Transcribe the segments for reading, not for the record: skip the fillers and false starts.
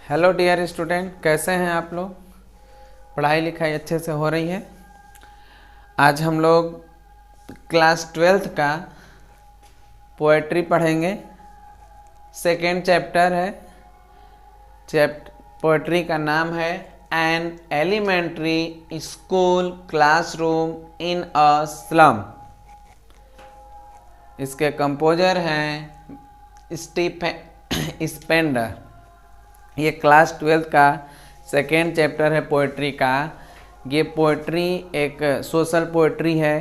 Hello dear student, कैसे हैं आप लोग। पढ़ाई लिखाई अच्छे से हो रही है। आज हम लोग क्लास 12th का पोएट्री पढ़ेंगे। सेकेंड चैप्टर है। पोएट्री का नाम है an elementary school classroom in a slum. इसके कंपोजर हैं स्टीफन स्पेंडर। ये क्लास 12th का सेकेंड चैप्टर है पोएट्री का। ये पोएट्री एक सोशल पोएट्री है,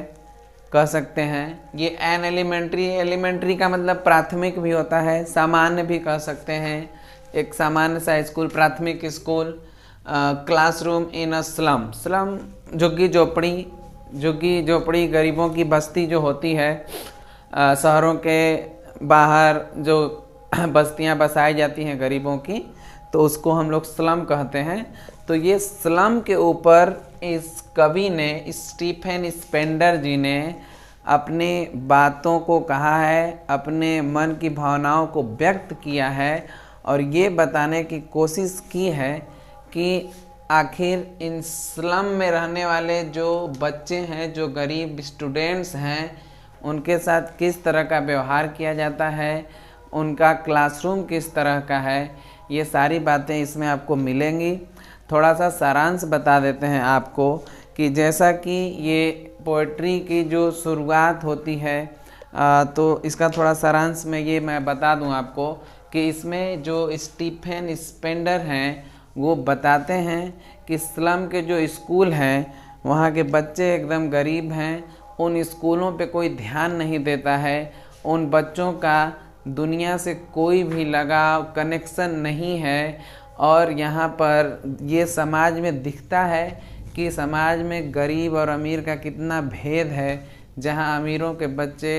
कह सकते हैं। ये एन एलिमेंट्री का मतलब प्राथमिक भी होता है, सामान्य भी कह सकते हैं। एक सामान्य सा स्कूल, प्राथमिक school. Classroom in a slum. Slum झुग्गी झोपड़ी गरीबों की बस्ती जो होती है। शहरों के बाहर जो बस्तियां बसाई जाती हैं गरीबों की, तो उसको हम लोग स्लम कहते हैं। तो ये स्लम के ऊपर इस कवि ने, स्टीफन स्पेंडर जी ने अपनी बातों को कहा है, अपने मन की भावनाओं को व्यक्त किया है और ये बताने की कोशिश की है कि आखिर इन स्लम में रहने वाले जो बच्चे हैं, जो गरीब स्टूडेंट्स हैं, उनके साथ किस तरह का व्यवहार किया जाता है, उनका क्लासरूम किस तरह का है। ये सारी बातें इसमें आपको मिलेंगी। थोड़ा सा सारांश बता देते हैं आपको कि जैसा कि ये पोएट्री की जो शुरुआत होती है, तो इसका थोड़ा सारांश में ये मैं बता दूं आपको कि इसमें जो स्टीफन स्पेंडर हैं वो बताते हैं कि स्लम के जो स्कूल हैं वहाँ के बच्चे एकदम गरीब हैं। उन स्कूलों पे कोई ध्यान नहीं देता है। उन बच्चों का दुनिया से कोई भी लगाव, कनेक्शन नहीं है। और यहाँ पर ये समाज में दिखता है कि समाज में गरीब और अमीर का कितना भेद है। जहाँ अमीरों के बच्चे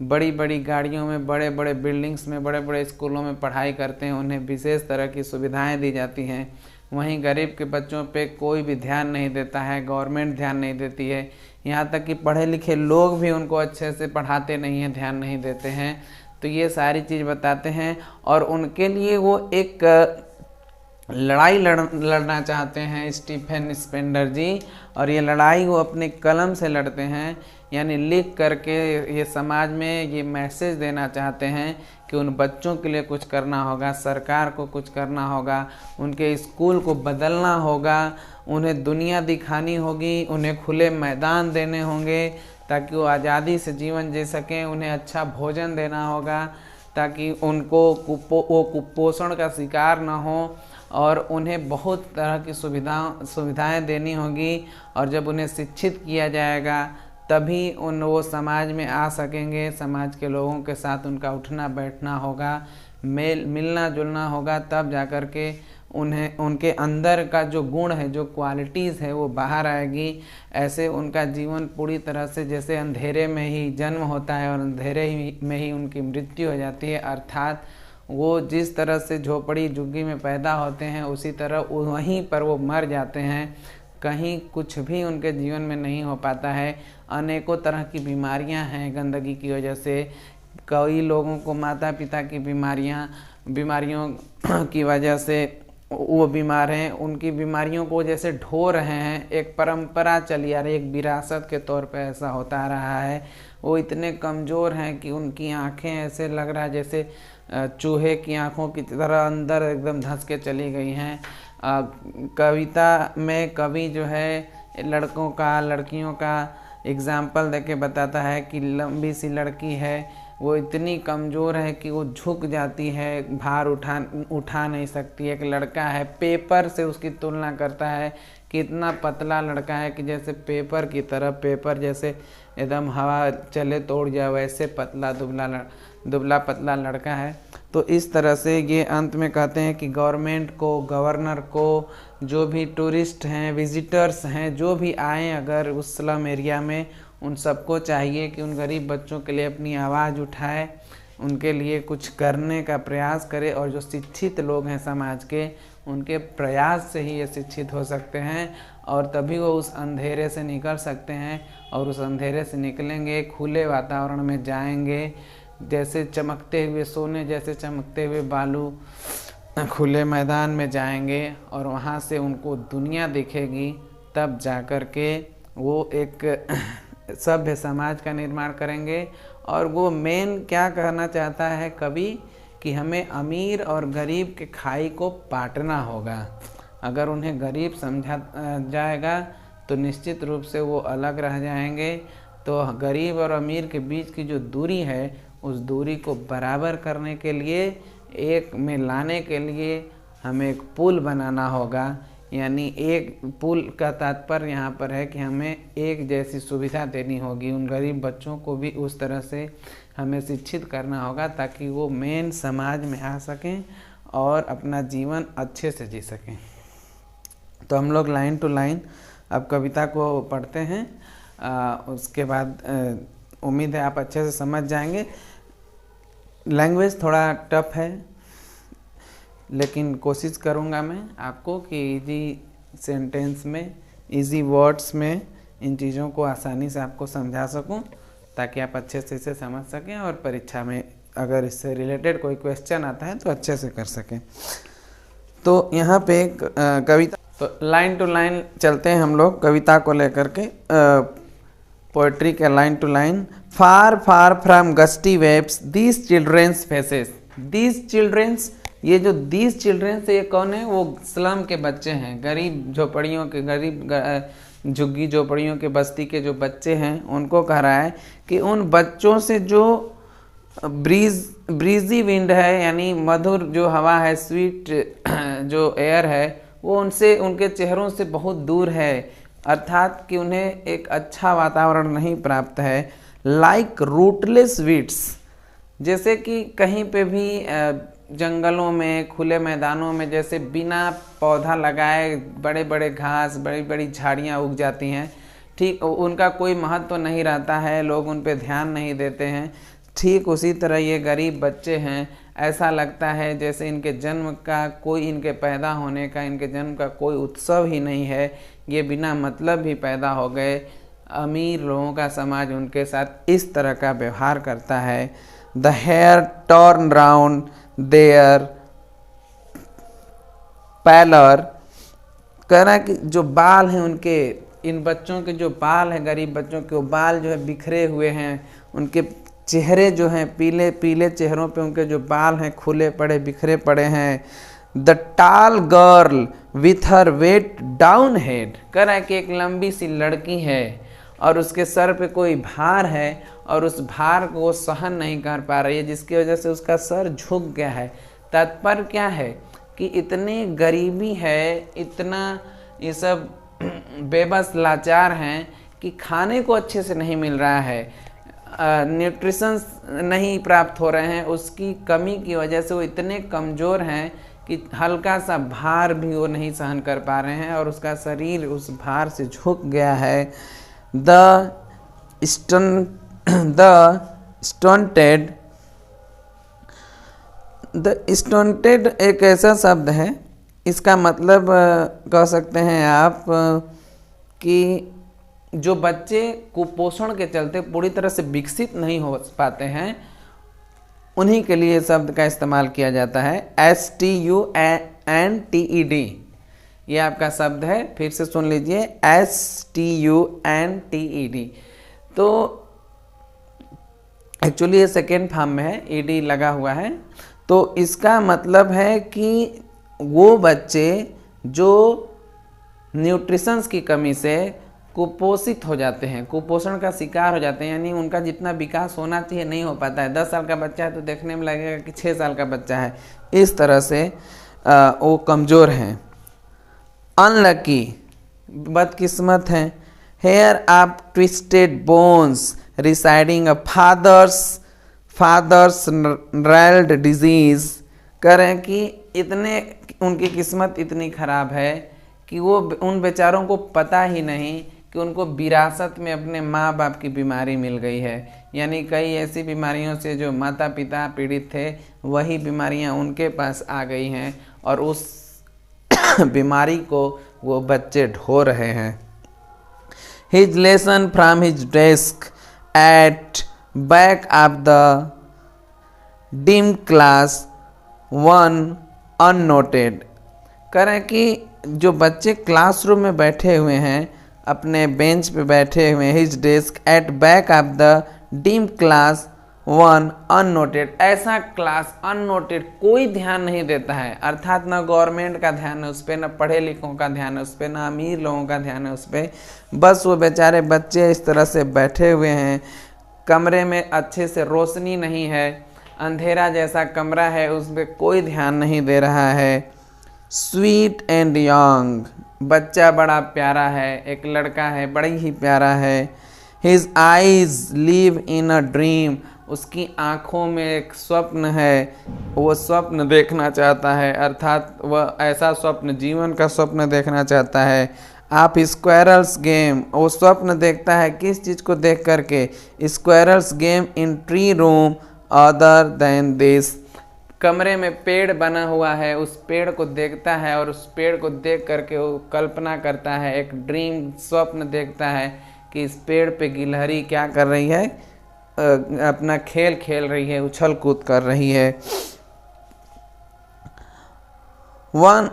बड़ी बड़ी गाड़ियों में, बड़े बड़े बिल्डिंग्स में, बड़े बड़े स्कूलों में पढ़ाई करते हैं, उन्हें विशेष तरह की सुविधाएं दी जाती हैं। वहीं गरीब के बच्चों पे कोई भी ध्यान नहीं देता है, गवर्नमेंट ध्यान नहीं देती है। यहाँ तक कि पढ़े लिखे लोग भी उनको अच्छे से पढ़ाते नहीं हैं, ध्यान नहीं देते हैं। तो ये सारी चीज़ बताते हैं और उनके लिए वो एक लड़ाई लड़ना चाहते हैं स्टीफन स्पेंडर जी। और ये लड़ाई वो अपने कलम से लड़ते हैं, यानी लिख करके ये समाज में ये मैसेज देना चाहते हैं कि उन बच्चों के लिए कुछ करना होगा, सरकार को कुछ करना होगा, उनके स्कूल को बदलना होगा, उन्हें दुनिया दिखानी होगी, उन्हें खुले मैदान देने होंगे ताकि वो आज़ादी से जीवन जी सकें। उन्हें अच्छा भोजन देना होगा ताकि उनको वो कुपोषण का शिकार ना हो। और उन्हें बहुत तरह की सुविधाएं देनी होगी। और जब उन्हें शिक्षित किया जाएगा तभी वो समाज में आ सकेंगे। समाज के लोगों के साथ उनका उठना बैठना होगा, मिलना जुलना होगा, तब जाकर के उन्हें उनके अंदर का जो गुण है, जो क्वालिटीज़ है, वो बाहर आएगी। ऐसे उनका जीवन पूरी तरह से जैसे अंधेरे में ही जन्म होता है और अंधेरे में ही उनकी मृत्यु हो जाती है, अर्थात वो जिस तरह से झोपड़ी झुग्गी में पैदा होते हैं उसी तरह वहीं पर वो मर जाते हैं। कहीं कुछ भी उनके जीवन में नहीं हो पाता है। अनेकों तरह की बीमारियां हैं गंदगी की वजह से। कई लोगों को माता पिता की बीमारियों की वजह से वो बीमार हैं। उनकी बीमारियों को जैसे ढो रहे हैं, एक परंपरा चली आ रही है, एक विरासत के तौर पे ऐसा होता आ रहा है। वो इतने कमज़ोर हैं कि उनकी आंखें ऐसे लग रहा है जैसे चूहे की आंखों की तरह अंदर एकदम धंस के चली गई हैं। कविता में कवि जो है लड़कों का, लड़कियों का एग्जाम्पल देके बताता है कि लंबी सी लड़की है, वो इतनी कमज़ोर है कि वो झुक जाती है, भार उठा नहीं सकती। एक लड़का है, पेपर से उसकी तुलना करता है कि इतना पतला लड़का है कि जैसे पेपर की तरह, पेपर जैसे एकदम हवा चले तो उड़ जाए, वैसे पतला दुबला पतला लड़का है। तो इस तरह से ये अंत में कहते हैं कि गवर्नमेंट को, गवर्नर को, जो भी टूरिस्ट हैं, विजिटर्स हैं, जो भी आएँ अगर उस स्लम एरिया में, उन सबको चाहिए कि उन गरीब बच्चों के लिए अपनी आवाज़ उठाए, उनके लिए कुछ करने का प्रयास करे। और जो शिक्षित लोग हैं समाज के, उनके प्रयास से ही ये शिक्षित हो सकते हैं और तभी वो उस अंधेरे से निकल सकते हैं। और उस अंधेरे से निकलेंगे, खुले वातावरण में जाएंगे, जैसे चमकते हुए सोने जैसे चमकते हुए बालू खुले मैदान में जाएंगे और वहाँ से उनको दुनिया दिखेगी, तब जाकर के वो एक सभ्य समाज का निर्माण करेंगे। और वो मेन क्या कहना चाहता है कवि कि हमें अमीर और गरीब के खाई को बांटना होगा। अगर उन्हें गरीब समझा जाएगा तो निश्चित रूप से वो अलग रह जाएंगे। तो गरीब और अमीर के बीच की जो दूरी है उस दूरी को बराबर करने के लिए, एक में लाने के लिए हमें एक पुल बनाना होगा। यानी एक पुल का तात्पर्य यहाँ पर है कि हमें एक जैसी सुविधा देनी होगी। उन गरीब बच्चों को भी उस तरह से हमें शिक्षित करना होगा ताकि वो मेन समाज में आ सकें और अपना जीवन अच्छे से जी सकें। तो हम लोग लाइन टू लाइन अब कविता को पढ़ते हैं। उसके बाद उम्मीद है आप अच्छे से समझ जाएंगे। लैंग्वेज थोड़ा टफ है, लेकिन कोशिश करूँगा मैं आपको कि इजी सेंटेंस में, इजी वर्ड्स में इन चीज़ों को आसानी से आपको समझा सकूं, ताकि आप अच्छे से इसे समझ सकें और परीक्षा में अगर इससे रिलेटेड कोई क्वेश्चन आता है तो अच्छे से कर सकें। तो यहाँ पे एक कविता, तो लाइन टू लाइन चलते हैं हम लोग कविता को लेकर के। पोएट्री के line to line. Far far from gusty waves these children's faces. These children's, ये जो दीज चिल्ड्रेंस ये कौन है? वो स्लम के बच्चे हैं, गरीब झोपड़ियों के, गरीब झुग्गी झोपड़ियों के बस्ती के जो बच्चे हैं उनको कह रहा है कि उन बच्चों से जो ब्रीजी विंड है, यानी मधुर जो हवा है, स्वीट जो एयर है, वो उनसे, उनके चेहरों से बहुत दूर है, अर्थात कि उन्हें एक अच्छा वातावरण नहीं प्राप्त है। लाइक रूटलेस वीड्स, जैसे कि कहीं पे भी जंगलों में, खुले मैदानों में जैसे बिना पौधा लगाए बड़े बड़े घास, बड़ी बड़ी झाड़ियाँ उग जाती हैं, ठीक उनका कोई महत्व नहीं रहता है, लोग उन पे ध्यान नहीं देते हैं। ठीक उसी तरह ये गरीब बच्चे हैं, ऐसा लगता है जैसे इनके जन्म का कोई, इनके पैदा होने का, इनके जन्म का कोई उत्सव ही नहीं है, ये बिना मतलब ही पैदा हो गए। अमीर लोगों का समाज उनके साथ इस तरह का व्यवहार करता है। The hair turn round their pallor, कह रहा है कि जो बाल हैं उनके, इन बच्चों के जो बाल हैं, गरीब बच्चों के, वो बाल जो है बिखरे हुए हैं, उनके चेहरे जो हैं पीले पीले चेहरों पे उनके जो बाल हैं खुले पड़े, बिखरे पड़े हैं। The tall girl with her weighed down head, कह रहा है कि एक लंबी सी लड़की है और उसके सर पे कोई भार है और उस भार को वो सहन नहीं कर पा रही है, जिसकी वजह से उसका सर झुक गया है। तात्पर्य क्या है कि इतनी गरीबी है, इतना ये सब बेबस लाचार हैं कि खाने को अच्छे से नहीं मिल रहा है, न्यूट्रिशंस नहीं प्राप्त हो रहे हैं। उसकी कमी की वजह से वो इतने कमज़ोर हैं कि हल्का सा भार भी वो नहीं सहन कर पा रहे हैं और उसका शरीर उस भार से झुक गया है। द स्टंटेड एक ऐसा शब्द है, इसका मतलब कह सकते हैं आप कि जो बच्चे कुपोषण के चलते पूरी तरह से विकसित नहीं हो पाते हैं, उन्हीं के लिए शब्द का इस्तेमाल किया जाता है। STUNTED, ये आपका शब्द है, फिर से सुन लीजिए, STUNTED। तो एक्चुअली ये सेकेंड फॉर्म में है, ED लगा हुआ है। तो इसका मतलब है कि वो बच्चे जो न्यूट्रिशंस की कमी से कुपोषित हो जाते हैं, कुपोषण का शिकार हो जाते हैं, यानी उनका जितना विकास होना चाहिए नहीं हो पाता है। 10 साल का बच्चा है तो देखने में लगेगा कि 6 साल का बच्चा है, इस तरह से वो कमज़ोर हैं। अनलकी, बदकिस्मत हैं। हेयर आप ट्विस्टेड बोन्स रिसाइडिंग अ फादर्स रैल्ड डिजीज़, करें कि इतने उनकी किस्मत इतनी ख़राब है कि वो, उन बेचारों को पता ही नहीं कि उनको विरासत में अपने माँ बाप की बीमारी मिल गई है। यानी कई ऐसी बीमारियों से जो माता पिता पीड़ित थे, वही बीमारियाँ उनके पास आ गई हैं और उस बीमारी को वो बच्चे ढो रहे हैं। His lesson from his desk at back of the dim class 1 unnoted. कह रहे हैं कि जो बच्चे क्लासरूम में बैठे हुए हैं, अपने बेंच पे बैठे हुए हैं, his desk at back of the dim class one unnoted, ऐसा क्लास अननोटेड, कोई ध्यान नहीं देता है, अर्थात ना गवर्नमेंट का ध्यान है उस पर, ना पढ़े लिखों का ध्यान है उस पर, ना अमीर लोगों का ध्यान है उस पर, बस वो बेचारे बच्चे इस तरह से बैठे हुए हैं। कमरे में अच्छे से रोशनी नहीं है, अंधेरा जैसा कमरा है, उस पर कोई ध्यान नहीं दे रहा है। स्वीट एंड यंग, बच्चा बड़ा प्यारा है, एक लड़का है, बड़ी ही प्यारा है। His eyes live in a dream, उसकी आँखों में एक स्वप्न है, वो स्वप्न देखना चाहता है, अर्थात वह ऐसा स्वप्न, जीवन का स्वप्न देखना चाहता है। आप स्क्वायरल्स गेम, वो स्वप्न देखता है किस चीज़ को देख करके, squirrels game in tree room other than this, कमरे में पेड़ बना हुआ है, उस पेड़ को देखता है और उस पेड़ को देख करके वो कल्पना करता है, एक ड्रीम स्वप्न देखता है कि इस पेड़ पे गिलहरी क्या कर रही है, अपना खेल खेल रही है, उछल कूद कर रही है। वन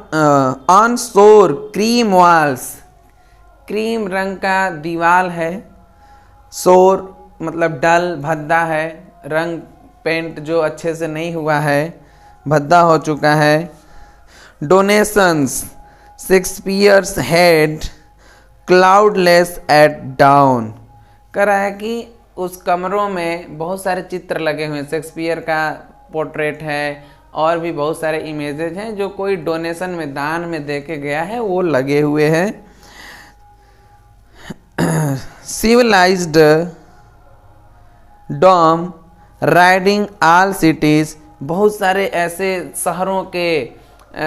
ऑन शोर क्रीम वॉल्स, क्रीम रंग का दीवाल है, शोर मतलब डल भद्दा है, रंग पेंट जो अच्छे से नहीं हुआ है, भद्दा हो चुका है। Donations Shakespeare's head cloudless at dawn, कह रहा है कि उस कमरों में बहुत सारे चित्र लगे हुए हैं, शेक्सपियर का पोर्ट्रेट है और भी बहुत सारे इमेजेज हैं जो कोई डोनेशन में, दान में दे के गया है, वो लगे हुए हैं। Civilized dome riding all cities, बहुत सारे ऐसे शहरों के,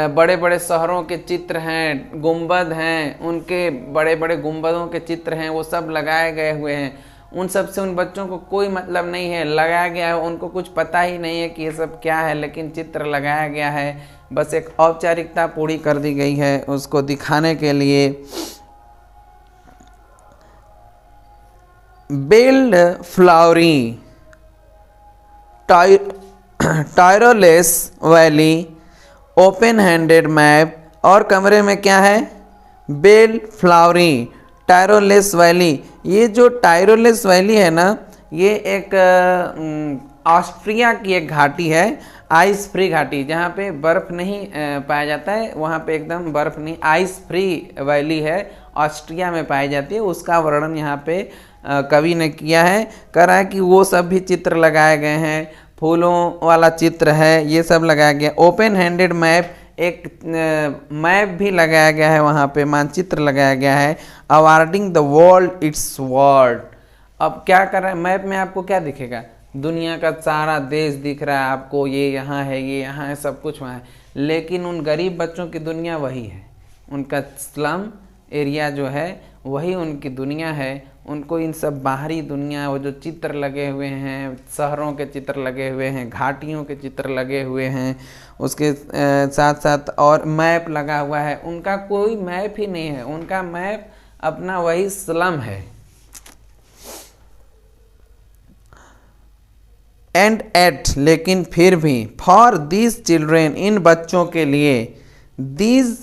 बड़े बड़े शहरों के चित्र हैं, गुंबद हैं, उनके बड़े बड़े गुंबदों के चित्र हैं, वो सब लगाए गए हुए हैं। उन सब से उन बच्चों को कोई मतलब नहीं है, लगाया गया है, उनको कुछ पता ही नहीं है कि ये सब क्या है, लेकिन चित्र लगाया गया है, बस एक औपचारिकता पूरी कर दी गई है उसको दिखाने के लिए। Build flowery Tyrolese valley open handed map, और कमरे में क्या है, बेल फ्लावरी टायरोलेस वैली। ये जो टायरोलेस वैली है ना, ये एक ऑस्ट्रिया की एक घाटी है, आइस फ्री घाटी, जहाँ पे बर्फ़ नहीं पाया जाता है, वहाँ पे एकदम बर्फ़ नहीं, आइस फ्री वैली है, ऑस्ट्रिया में पाई जाती है, उसका वर्णन यहाँ पे कवि ने किया है। कह रहा है कि वो सब भी चित्र लगाए गए हैं, फूलों वाला चित्र है, ये सब लगाया गया। ओपन हैंडेड मैप, एक मैप भी लगाया गया है, वहाँ पे मानचित्र लगाया गया है। Awarding the world it's world, अब क्या कर रहा है, मैप में आपको क्या दिखेगा, दुनिया का सारा देश दिख रहा है आपको, ये यहाँ है, ये यहाँ है, सब कुछ वहाँ है, लेकिन उन गरीब बच्चों की दुनिया वही है, उनका स्लम एरिया जो है वही उनकी दुनिया है। उनको इन सब बाहरी दुनिया, वो जो चित्र लगे हुए हैं, शहरों के चित्र लगे हुए हैं, घाटियों के चित्र लगे हुए हैं, उसके साथ साथ और मैप लगा हुआ है, उनका कोई मैप ही नहीं है, उनका मैप अपना वही स्लम है। एंड एट, लेकिन फिर भी, फॉर दीज चिल्ड्रेन, इन बच्चों के लिए, these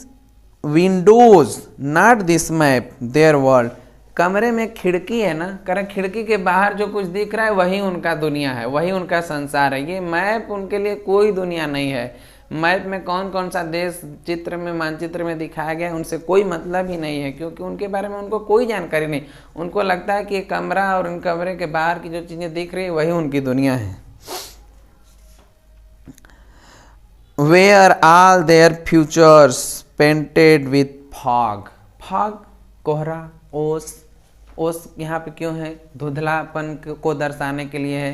Windows not this map there world, कमरे में खिड़की है ना, कर खिड़की के बाहर जो कुछ दिख रहा है वही उनका दुनिया है, वही उनका संसार है, ये मैप उनके लिए कोई दुनिया नहीं है। मैप में कौन कौन सा देश चित्र में, मानचित्र में दिखाया गया है, उनसे कोई मतलब ही नहीं है, क्योंकि उनके बारे में उनको कोई जानकारी नहीं। उनको लगता है कि ये कमरा और उन कमरे के बाहर की जो चीज़ें दिख रही है वही उनकी दुनिया है। Where all their futures painted with fog, fog कोहरा, ओस, ओस यहाँ पे क्यों है, धुंधलापन को दर्शाने के लिए है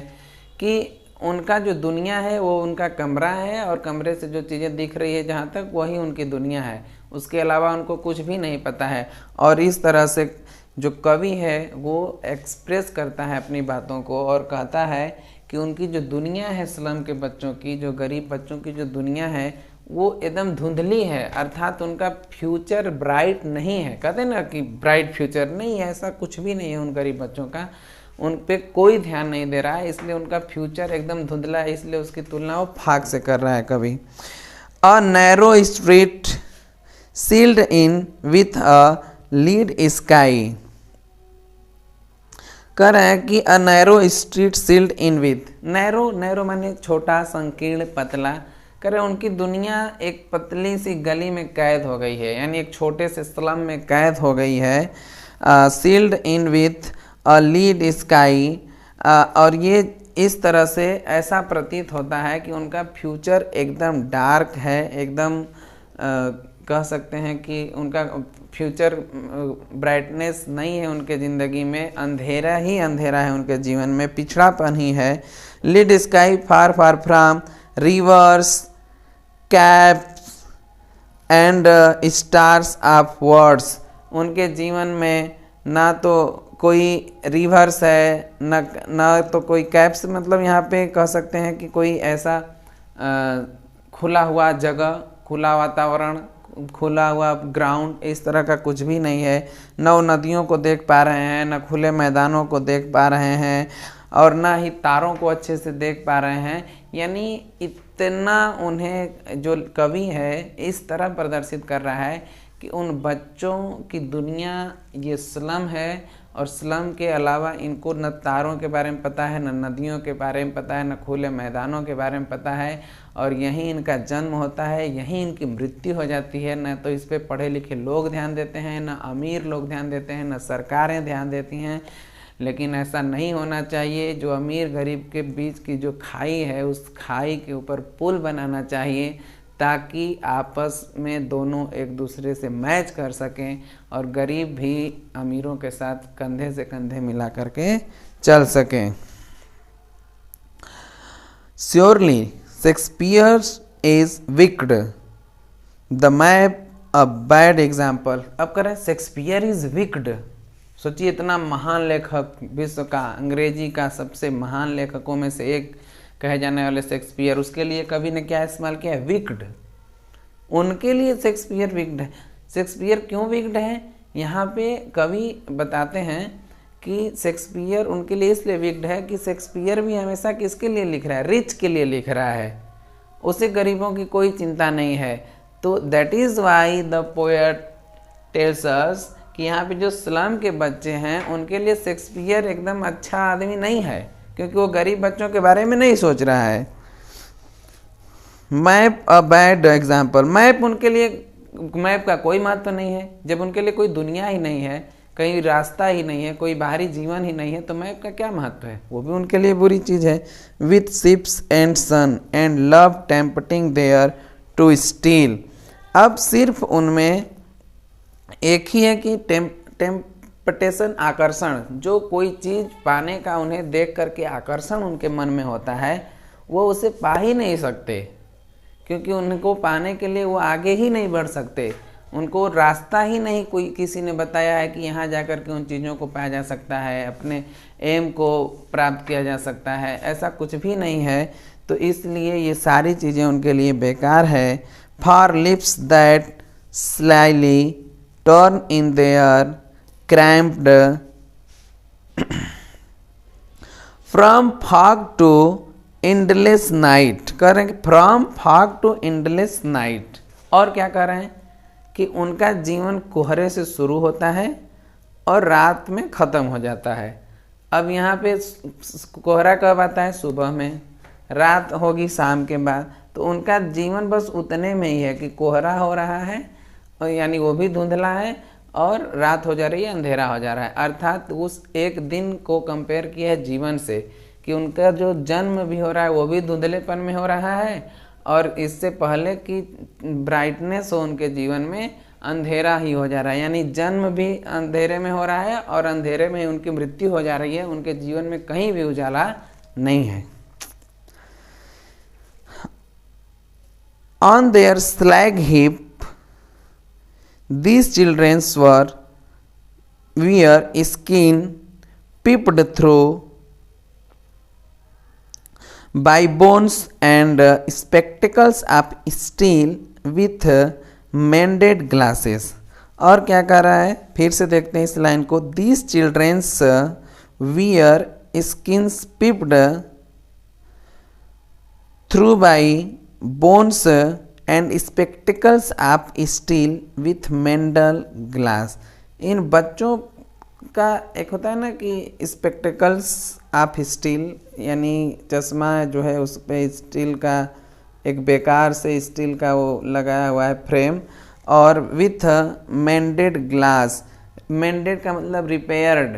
कि उनका जो दुनिया है वो उनका कमरा है, और कमरे से जो चीज़ें दिख रही है जहाँ तक, वही उनकी दुनिया है, उसके अलावा उनको कुछ भी नहीं पता है। और इस तरह से जो कवि है वो एक्सप्रेस करता है अपनी बातों को और कहता है कि उनकी जो दुनिया है स्लम के बच्चों की, जो गरीब बच्चों की जो दुनिया है वो एकदम धुंधली है, अर्थात उनका फ्यूचर ब्राइट नहीं है। कहते हैं ना कि ब्राइट फ्यूचर नहीं है, ऐसा कुछ भी नहीं है उन गरीब बच्चों का, उन पे कोई ध्यान नहीं दे रहा है, इसलिए उनका फ्यूचर एकदम धुंधला है, इसलिए उसकी तुलना वो फाग से कर रहा है कवि। A narrow street sealed in with a lead sky. कह रहे हैं कि a narrow street sealed in with, narrow narrow माने छोटा, संकीर्ण, पतला। कह रहे उनकी दुनिया एक पतली सी गली में कैद हो गई है, यानी एक छोटे से स्लम में कैद हो गई है। Sealed in with a lead sky, और ये इस तरह से ऐसा प्रतीत होता है कि उनका फ्यूचर एकदम डार्क है, एकदम कह सकते हैं कि उनका फ्यूचर ब्राइटनेस नहीं है उनके ज़िंदगी में, अंधेरा ही अंधेरा है उनके जीवन में, पिछड़ापन ही है। Lead sky far far from reverse caps and stars of words, उनके जीवन में ना तो कोई रिवर्स है ना तो कोई कैप्स, मतलब यहाँ पे कह सकते हैं कि कोई ऐसा खुला हुआ जगह, खुला वातावरण, खुला हुआ ग्राउंड, इस तरह का कुछ भी नहीं है। न वो नदियों को देख पा रहे हैं, न खुले मैदानों को देख पा रहे हैं, और ना ही तारों को अच्छे से देख पा रहे हैं। यानी इतना उन्हें जो कवि है इस तरह प्रदर्शित कर रहा है कि उन बच्चों की दुनिया ये स्लम है, और स्लम के अलावा इनको न तारों के बारे में पता है, न नदियों के बारे में पता है, न खुले मैदानों के बारे में पता है, और यहीं इनका जन्म होता है, यहीं इनकी मृत्यु हो जाती है। न तो इस पे पढ़े लिखे लोग ध्यान देते हैं, न अमीर लोग ध्यान देते हैं, न सरकारें ध्यान देती हैं। लेकिन ऐसा नहीं होना चाहिए। जो अमीर गरीब के बीच की जो खाई है, उस खाई के ऊपर पुल बनाना चाहिए, ताकि आपस में दोनों एक दूसरे से मैच कर सकें और गरीब भी अमीरों के साथ कंधे से कंधे मिला करके चल सकें। Surely Shakespeare is wicked, the map a bad example. अब करें शेक्सपियर इज विक्ड। सोचिए इतना महान लेखक, विश्व का अंग्रेजी का सबसे महान लेखकों में से एक कहे जाने वाले शेक्सपियर, उसके लिए कवि ने क्या इस्तेमाल किया है? विक्ड। उनके लिए शेक्सपियर विक्ड है। शेक्सपियर क्यों विक्ड है? यहाँ पे कवि बताते हैं कि शेक्सपियर उनके लिए इसलिए विक्ड है कि शेक्सपियर भी हमेशा किसके लिए लिख रहा है? रिच के लिए लिख रहा है, उसे गरीबों की कोई चिंता नहीं है। तो that is why the poet tells us कि यहाँ पे जो स्लम के बच्चे हैं उनके लिए शेक्सपियर एकदम अच्छा आदमी नहीं है, क्योंकि वो गरीब बच्चों के बारे में नहीं सोच रहा है। Map a bad example. Map उनके लिए, मैप का कोई महत्व नहीं है। जब उनके लिए कोई दुनिया ही नहीं है, कहीं रास्ता ही नहीं है, कोई बाहरी जीवन ही नहीं है, तो मैप का क्या महत्व है? वो भी उनके लिए बुरी चीज़ है। With ships and sun and love tempting them to steal. अब सिर्फ उनमें एक ही है कि टेम्पटेशन, आकर्षण, जो कोई चीज़ पाने का उन्हें देख करके आकर्षण उनके मन में होता है, वो उसे पा ही नहीं सकते, क्योंकि उनको पाने के लिए वो आगे ही नहीं बढ़ सकते। उनको रास्ता ही नहीं कोई किसी ने बताया है कि यहाँ जाकर के उन चीज़ों को पाया जा सकता है, अपने एम को प्राप्त किया जा सकता है, ऐसा कुछ भी नहीं है। तो इसलिए ये सारी चीज़ें उनके लिए बेकार है। For lips that slyly turn in their cramped from fog to endless night. कह रहे हैं कि from fog to endless night. और क्या कह रहे हैं कि उनका जीवन कोहरे से शुरू होता है और रात में ख़त्म हो जाता है। अब यहाँ पे कोहरा कब आता है? सुबह में। रात होगी शाम के बाद। तो उनका जीवन बस उतने में ही है कि कोहरा हो रहा है, और यानी वो भी धुंधला है, और रात हो जा रही है, अंधेरा हो जा रहा है। अर्थात उस एक दिन को कंपेयर किया है जीवन से, कि उनका जो जन्म भी हो रहा है वो भी धुंधलेपन में हो रहा है, और इससे पहले कि ब्राइटनेस हो उनके जीवन में, अंधेरा ही हो जा रहा है। यानी जन्म भी अंधेरे में हो रहा है और अंधेरे में उनकी मृत्यु हो जा रही है। उनके जीवन में कहीं भी उजाला नहीं है। On their slag hip these children wear skin peeped through by bones and spectacles of steel with mended glasses। और क्या कर रहा है? फिर से देखते हैं इस लाइन को। these children wear skins peeped through by bones and spectacles of steel with mended glass. इन बच्चों का एक होता है ना कि स्पेक्टिकल्स ऑफ स्टील, यानी चश्मा जो है उस पर स्टील का एक बेकार से स्टील का वो लगाया हुआ है फ्रेम, और विथ मेंडेड ग्लास। मेंडेड का मतलब रिपेयर्ड,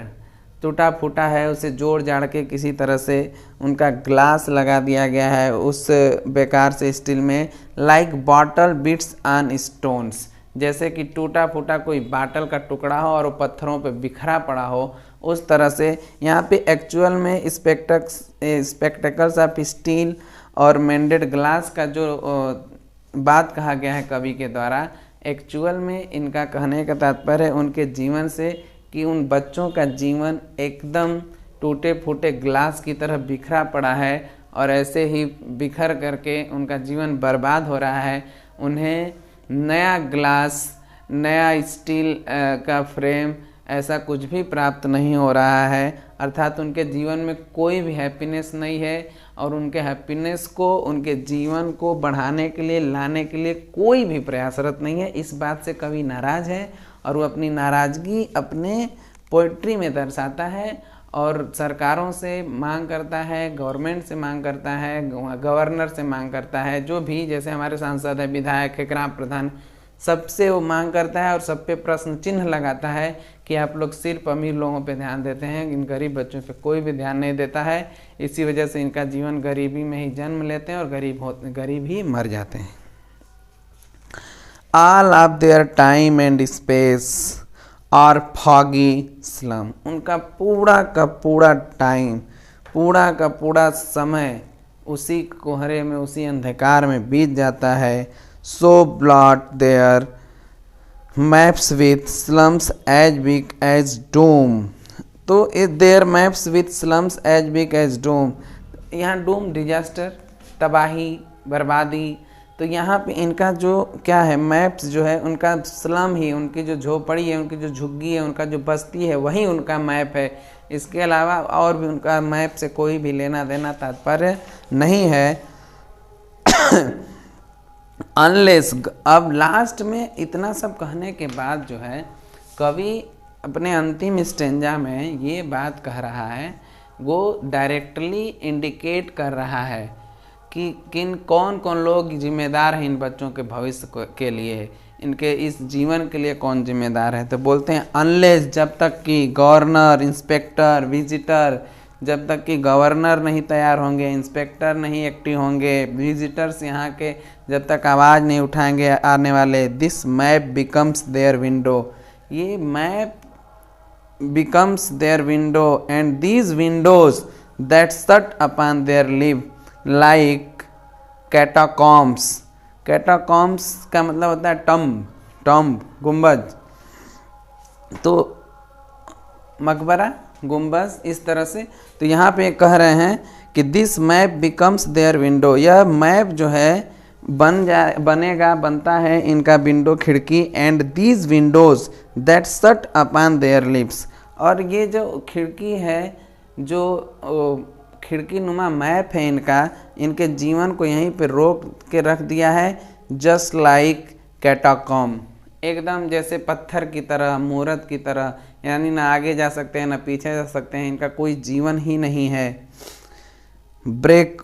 टूटा फूटा है, उसे जोड़ जाड़ के किसी तरह से उनका ग्लास लगा दिया गया है उस बेकार से स्टील में। Like bottle beads on stones, जैसे कि टूटा फूटा कोई बाटल का टुकड़ा हो और वो पत्थरों पे बिखरा पड़ा हो, उस तरह से यहाँ पे एक्चुअल में स्पेक्टिकल्स ऑफ स्टील और मेंडेड ग्लास का जो बात कहा गया है कवि के द्वारा, एक्चुअल में इनका कहने का तात्पर्य है उनके जीवन से कि उन बच्चों का जीवन एकदम टूटे फूटे ग्लास की तरह बिखरा पड़ा है और ऐसे ही बिखर करके उनका जीवन बर्बाद हो रहा है। उन्हें नया ग्लास, नया स्टील का फ्रेम, ऐसा कुछ भी प्राप्त नहीं हो रहा है, अर्थात उनके जीवन में कोई भी हैप्पीनेस नहीं है और उनके हैप्पीनेस को, उनके जीवन को बढ़ाने के लिए, लाने के लिए कोई भी प्रयासरत नहीं है। इस बात से कवि नाराज़ है और वो अपनी नाराज़गी अपने पोइट्री में दर्शाता है और सरकारों से मांग करता है, गवर्नमेंट से मांग करता है, गवर्नर से मांग करता है, जो भी जैसे हमारे सांसद है, विधायक है, ग्राम प्रधान, सबसे वो मांग करता है और सब पे प्रश्न चिन्ह लगाता है कि आप लोग सिर्फ अमीर लोगों पे ध्यान देते हैं, इन गरीब बच्चों पे कोई भी ध्यान नहीं देता है। इसी वजह से इनका जीवन गरीबी में ही जन्म लेते हैं और गरीब ही मर जाते हैं। All of their time and space और फॉगी स्लम, उनका पूरा का पूरा टाइम, पूरा का पूरा समय उसी कोहरे में, उसी अंधकार में बीत जाता है। So blot their maps with slums as big as doom, तो their maps with slums as big as doom, यहाँ डूम डिजास्टर, तबाही, बर्बादी, तो यहाँ पे इनका जो क्या है, मैप्स जो है उनका स्लम ही, उनकी जो झोपड़ी है, उनकी जो झुग्गी है, उनका जो बस्ती है, वही उनका मैप है। इसके अलावा और भी उनका मैप से कोई भी लेना देना तात्पर्य नहीं है। अनलेस, अब लास्ट में इतना सब कहने के बाद जो है कवि अपने अंतिम स्टेंजा में ये बात कह रहा है, वो डायरेक्टली इंडिकेट कर रहा है कि कौन कौन लोग जिम्मेदार हैं इन बच्चों के भविष्य के लिए, इनके इस जीवन के लिए कौन जिम्मेदार है। तो बोलते हैं अनलेस, जब तक कि गवर्नर, इंस्पेक्टर, विजिटर, जब तक कि गवर्नर नहीं तैयार होंगे, इंस्पेक्टर नहीं एक्टिव होंगे, विजिटर्स यहाँ के जब तक आवाज़ नहीं उठाएंगे आने वाले, this map becomes their window, ये map becomes their window and these windows that shut upon their live like catacombs. Catacombs का मतलब होता है टम्ब, गुंबज, तो मकबरा, गुंबज, इस तरह से। तो यहाँ पे कह रहे हैं कि this map becomes their window, यह मैप जो है बनता है इनका विंडो, खिड़की, and these windows that shut upon their lips, और ये जो खिड़की है, जो खिड़की नुमा मैप है इनका, इनके जीवन को यहीं पे रोक के रख दिया है। जस्ट लाइक कैटाकॉम, एकदम जैसे पत्थर की तरह, मूर्त की तरह, यानी ना आगे जा सकते हैं ना पीछे जा सकते हैं, इनका कोई जीवन ही नहीं है। Break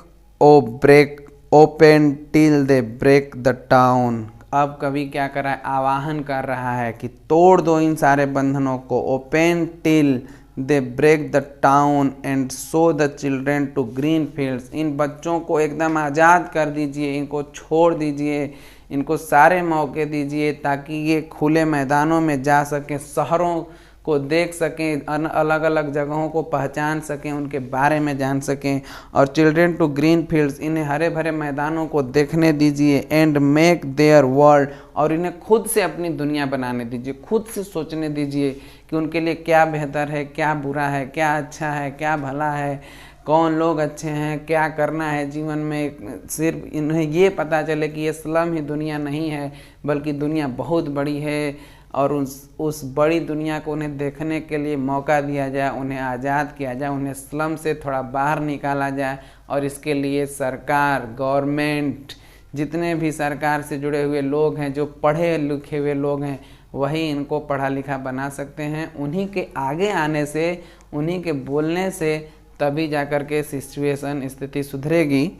open till they break the town, अब कवि क्या कर रहा है, आवाहन कर रहा है कि तोड़ दो इन सारे बंधनों को। Open till they break the town and show the children to green fields, इन बच्चों को एकदम आज़ाद कर दीजिए, इनको छोड़ दीजिए, इनको सारे मौके दीजिए ताकि ये खुले मैदानों में जा सकें, शहरों को देख सकें, अलग अलग जगहों को पहचान सकें, उनके बारे में जान सकें। और चिल्ड्रेन टू ग्रीन फील्ड्स, इन्हें हरे भरे मैदानों को देखने दीजिए। एंड मेक देयर वर्ल्ड, और इन्हें खुद से अपनी दुनिया बनाने दीजिए, खुद से सोचने दीजिए कि उनके लिए क्या बेहतर है, क्या बुरा है, क्या अच्छा है, क्या भला है, कौन लोग अच्छे हैं, क्या करना है जीवन में। सिर्फ इन्हें ये पता चले कि ये स्लम ही दुनिया नहीं है, बल्कि दुनिया बहुत बड़ी है, और उस बड़ी दुनिया को उन्हें देखने के लिए मौका दिया जाए, उन्हें आज़ाद किया जाए, उन्हें स्लम से थोड़ा बाहर निकाला जाए। और इसके लिए सरकार, गवर्नमेंट, जितने भी सरकार से जुड़े हुए लोग हैं, जो पढ़े लिखे हुए लोग हैं, वही इनको पढ़ा लिखा बना सकते हैं। उन्हीं के आगे आने से, उन्हीं के बोलने से तभी जाकर के सिचुएशन, स्थिति सुधरेगी।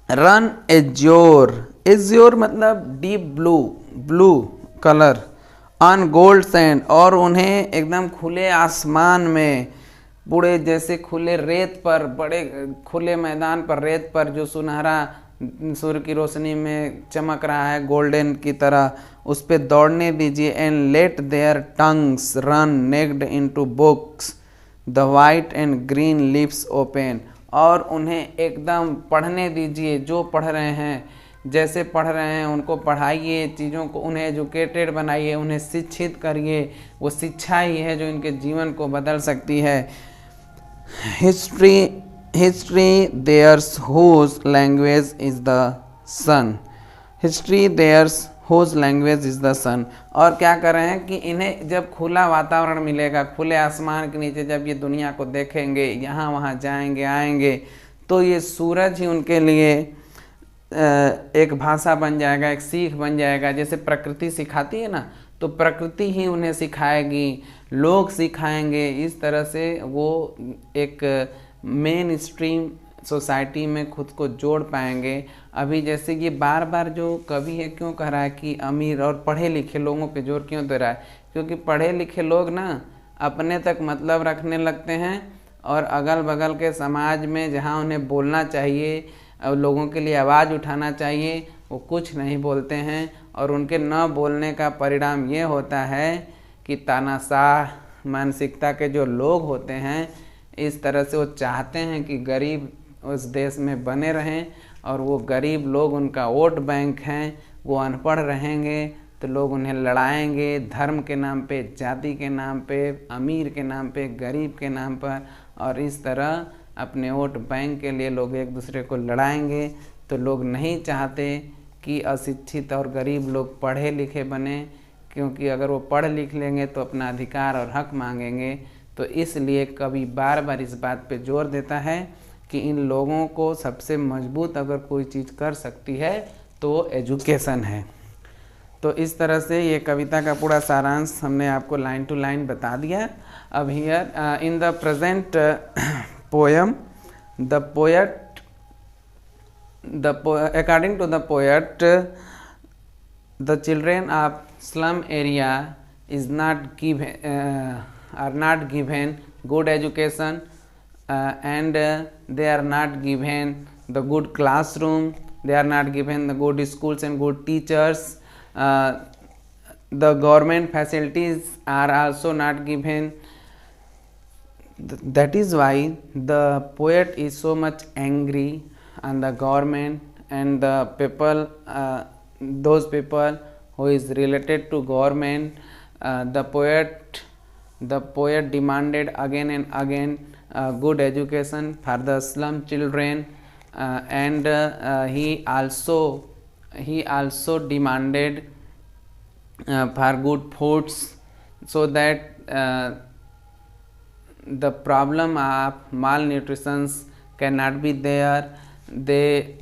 रन एज्योर, एज्योर मतलब deep blue, blue colour, on gold sand, और उन्हें एकदम खुले आसमान में, पूरे जैसे खुले रेत पर, बड़े खुले मैदान पर, रेत पर जो सुनहरा सूर्य की रोशनी में चमक रहा है गोल्डन की तरह, उस पे दौड़ने दीजिए। And let their tongues run naked into books, the white and green lips open, और उन्हें एकदम पढ़ने दीजिए, जो पढ़ रहे हैं, जैसे पढ़ रहे हैं उनको पढ़ाइए, चीज़ों को, उन्हें एजुकेटेड बनाइए, उन्हें शिक्षित करिए। वो शिक्षा ही है जो इनके जीवन को बदल सकती है। History theirs whose language is the sun, history theirs whose language is the sun. और क्या कर रहे हैं कि इन्हें जब खुला वातावरण मिलेगा, खुले आसमान के नीचे जब ये दुनिया को देखेंगे, यहाँ वहाँ जाएंगे आएंगे, तो ये सूरज ही उनके लिए एक भाषा बन जाएगा, एक सीख बन जाएगा। जैसे प्रकृति सिखाती है ना, तो प्रकृति ही उन्हें सिखाएगी, लोग सिखाएंगे। इस तरह से वो एक मेन स्ट्रीम सोसाइटी में खुद को जोड़ पाएंगे। अभी जैसे ये बार बार जो कवि है क्यों कह रहा है कि अमीर और पढ़े लिखे लोगों पे जोर क्यों दे रहा है, क्योंकि पढ़े लिखे लोग ना अपने तक मतलब रखने लगते हैं, और अगल बगल के समाज में जहाँ उन्हें बोलना चाहिए और लोगों के लिए आवाज़ उठाना चाहिए, वो कुछ नहीं बोलते हैं। और उनके न बोलने का परिणाम ये होता है कि तानाशाह मानसिकता के जो लोग होते हैं, इस तरह से वो चाहते हैं कि गरीब उस देश में बने रहें, और वो गरीब लोग उनका वोट बैंक हैं। वो अनपढ़ रहेंगे तो लोग उन्हें लड़ाएंगे, धर्म के नाम पे, जाति के नाम पे, अमीर के नाम पे, गरीब के नाम पर, और इस तरह अपने वोट बैंक के लिए लोग एक दूसरे को लड़ाएंगे। तो लोग नहीं चाहते कि अशिक्षित और गरीब लोग पढ़े लिखे बने, क्योंकि अगर वो पढ़ लिख लेंगे तो अपना अधिकार और हक मांगेंगे। तो इसलिए कवि बार बार इस बात पे जोर देता है कि इन लोगों को सबसे मजबूत अगर कोई चीज़ कर सकती है तो एजुकेशन है। तो इस तरह से ये कविता का पूरा सारांश हमने आपको लाइन टू लाइन बता दिया। अब here in the present poem, according to the poet, the children of slum area is not given, are not given good education, and they are not given the good classroom, they are not given the good schools and good teachers. The government facilities are also not given. That is why the poet is so much angry on the government and the people, those people who is related to government. The poet demanded again and again good education for the slum children, and he also demanded for good foods, so that the problem of malnutrition cannot be there. They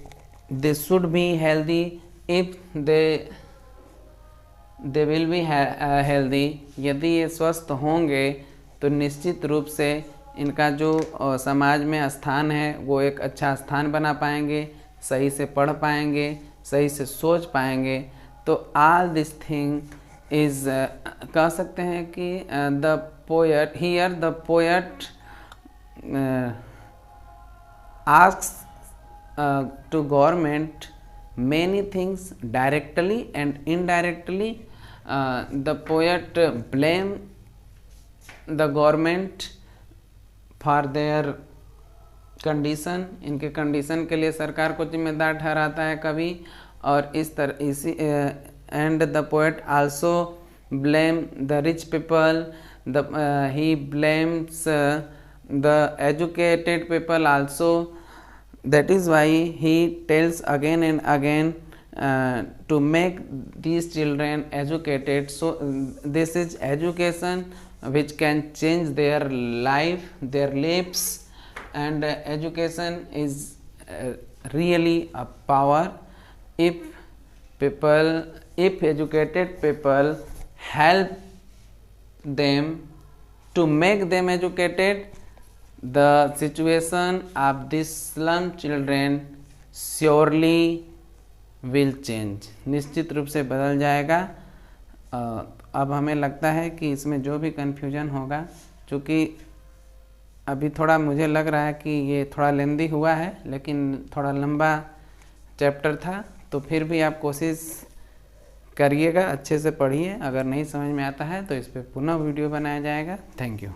should be healthy. If they will be healthy, यदि ये स्वस्थ होंगे तो निश्चित रूप से इनका जो समाज में स्थान है वो एक अच्छा स्थान बना पाएंगे, सही से पढ़ पाएंगे, सही से सोच पाएंगे। तो ऑल दिस थिंग इज कह सकते हैं कि the poet here, the poet asks to government many things directly and indirectly. The poet blame the government for their condition, इनके कंडीशन के लिए सरकार को जिम्मेदार ठहराता है कभी। और इस तरह इसी and the poet also blame the rich people, he blames the educated people also. That is why he tells again and again to make these children educated. So this is education which can change their life, their lives, and education is really a power. if educated people help them to make them educated, the situation of these slum children surely will change. निश्चित रूप से बदल जाएगा। अब हमें लगता है कि इसमें जो भी कन्फ्यूजन होगा, चूँकि अभी थोड़ा मुझे लग रहा है कि ये थोड़ा लेंदी हुआ है, लेकिन थोड़ा लंबा चैप्टर था, तो फिर भी आप कोशिश करिएगा, अच्छे से पढ़िए। अगर नहीं समझ में आता है तो इस पर पुनः वीडियो बनाया जाएगा। Thank you.